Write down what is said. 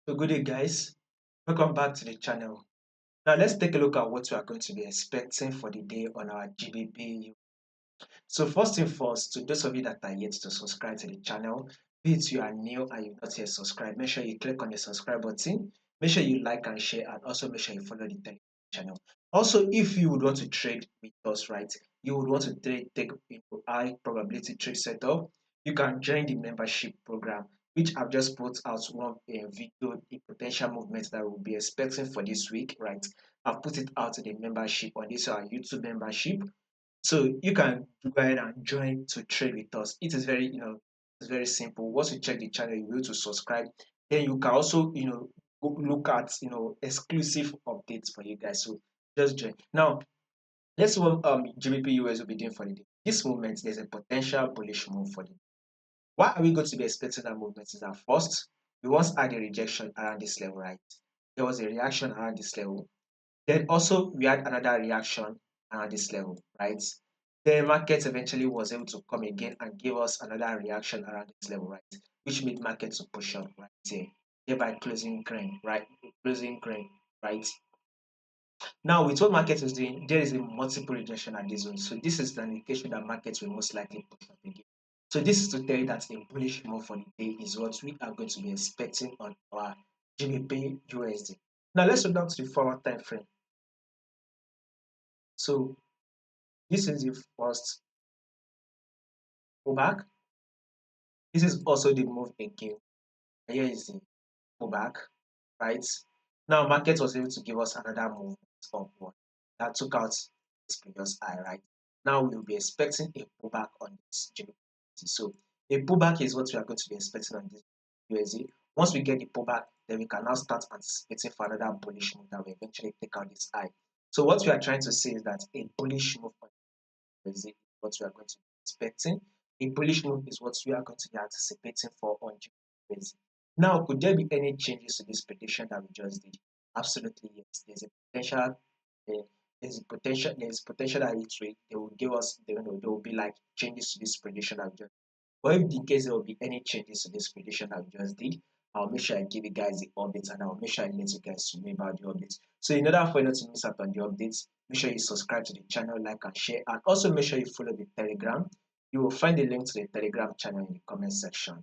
So good day guys, welcome back to the channel. Now let's take a look at what we are going to be expecting for the day on our GBP. So first thing first, to those of you that are yet to subscribe to the channel, be it you are new and you've not yet subscribed, make sure you click on the subscribe button, make sure you like and share, and also make sure you follow the Telegram channel. Also, if you would want to trade with us, right, you would want to take high probability trade setup, you can join the membership program, which I've just put out one video, the potential movements that we'll be expecting for this week, right? I've put it out to the membership on this our YouTube membership, so you can go ahead and join to trade with us. It is very, it's very simple. Once you check the channel, you will to subscribe. Then you can also, go look at, exclusive updates for you guys. So just join. Now, let's see what GBPUS will be doing for the day. This movement, there's a potential bullish move for the day. Why are we going to be expecting that movement? Is that first, we once had a rejection around this level, right? There was a reaction around this level. Then also we had another reaction around this level, right? The market eventually was able to come again and give us another reaction around this level, right? Which made market to push up right here, thereby closing green, right? Closing green, right? Now, with what market is doing, there is a multiple rejection at this zone. So this is an indication that markets will most likely push up again. So this is to tell you that a bullish move for the day is what we are going to be expecting on our GBP USD. Now let's go down to the forward time frame. So this is the first pullback. This is also the move again. Here is the pullback, right? Now market was able to give us another move upward that took out this previous high, right? Now we will be expecting a pullback on this GBP. So a pullback is what we are going to be expecting on this USD. Once we get the pullback, then we can now start anticipating for another bullish move that will eventually take out this high. So what we are trying to say is that a bullish move on is what we are going to be expecting. A bullish move is what we are going to be anticipating for on GBP. Now, could there be any changes to this prediction that we just did? Absolutely yes. There's a potential. Uh, there's potential that they will give us. There will be like changes to this prediction that we just. But if in case there will be any changes to this prediction that we just did, I'll make sure I give you guys the updates and I'll make sure I let you guys know about the updates. So in order for you not to miss out on the updates, make sure you subscribe to the channel, like and share, and also make sure you follow the Telegram. You will find the link to the Telegram channel in the comment section.